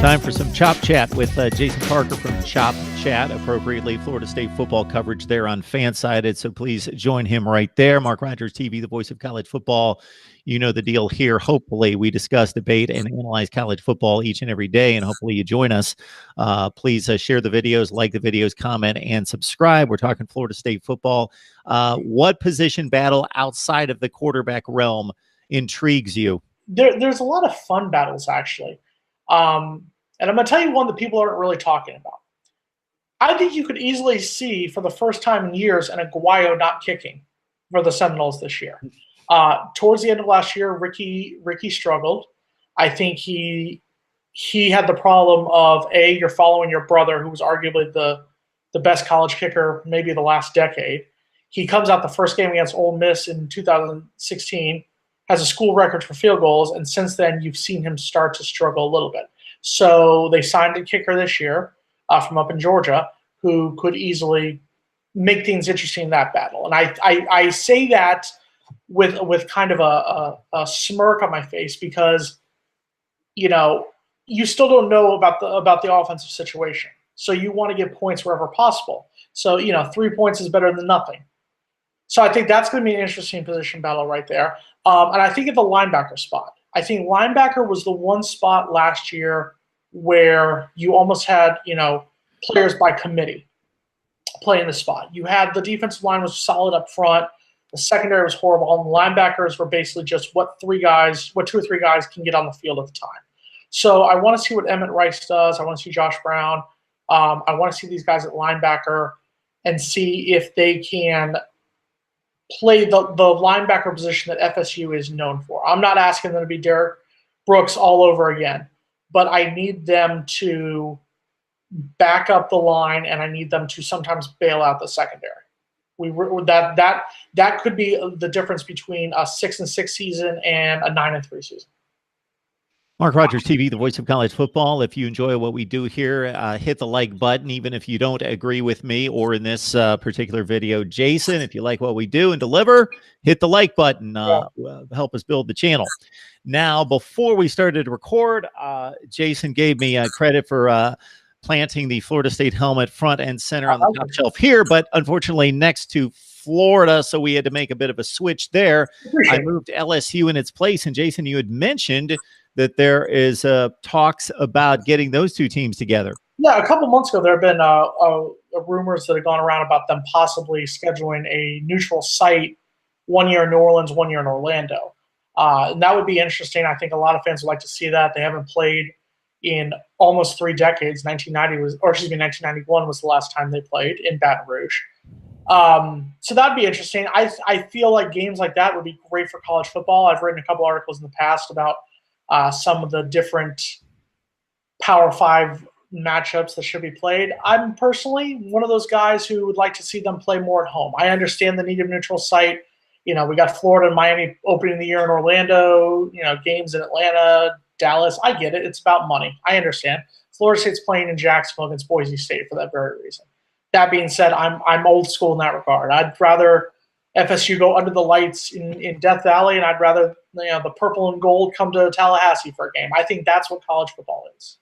Time for some Chop Chat with Jason Parker from Chop Chat, appropriately Florida State football coverage there on Fansided. So please join him right there. Mark Rogers TV, the voice of college football. You know the deal here. Hopefully we discuss, debate, and analyze college football each and every day, and hopefully you join us. Please share the videos, like the videos, comment, and subscribe. We're talking Florida State football. What position battle outside of the quarterback realm intrigues you? There's a lot of fun battles, actually. And I'm going to tell you one that people aren't really talking about. I think you could easily see, for the first time in years, an Aguayo not kicking for the Seminoles this year. Towards the end of last year, Ricky struggled. I think he had the problem of, you're following your brother, who was arguably the best college kicker maybe the last decade. He comes out the first game against Ole Miss in 2016, has a school record for field goals, and since then you've seen him start to struggle a little bit. So they signed a kicker this year from up in Georgia who could easily make things interesting in that battle. And I say that with kind of a smirk on my face because, you still don't know about the offensive situation. So you want to get points wherever possible. So, 3 points is better than nothing. So I think that's going to be an interesting position battle right there. And I think at the linebacker spot, I think linebacker was the one spot last year where you almost had, players by committee playing the spot. You had the defensive line was solid up front. The secondary was horrible. And the linebackers were basically just what two or three guys can get on the field at the time. So I want to see what Emmett Rice does. I want to see Josh Brown. I want to see these guys at linebacker and see if they can play the linebacker position that FSU is known for. I'm not asking them to be Derek Brooks all over again, but I need them to back up the line, and I need them to sometimes bail out the secondary. That could be the difference between a 6-6 season and a 9-3 season. Mark Rogers TV, the voice of college football. If you enjoy what we do here, hit the like button, even if you don't agree with me or in this particular video. Jason, if you like what we do and deliver, hit the like button. Help us build the channel. Now, before we started to record, Jason gave me credit for planting the Florida State helmet front and center on the top shelf here, but unfortunately next to Florida, so we had to make a bit of a switch there. I moved LSU in its place, and Jason, you had mentioned that there is talks about getting those two teams together. Yeah, a couple months ago, there have been rumors that have gone around about them possibly scheduling a neutral site 1 year in New Orleans, 1 year in Orlando. And that would be interesting. I think a lot of fans would like to see that. They haven't played in almost 3 decades. 1991 was the last time they played in Baton Rouge. So that'd be interesting. I feel like games like that would be great for college football. I've written a couple articles in the past about some of the different Power 5 matchups that should be played. I'm personally one of those guys who would like to see them play more at home. I understand the need of neutral site. We got Florida and Miami opening the year in Orlando, games in Atlanta, Dallas. I get it. It's about money. I understand. Florida State's playing in Jacksonville against Boise State for that very reason. That being said, I'm old school in that regard. I'd rather FSU go under the lights in Death Valley, and I'd rather the purple and gold come to Tallahassee for a game. I think that's what college football is.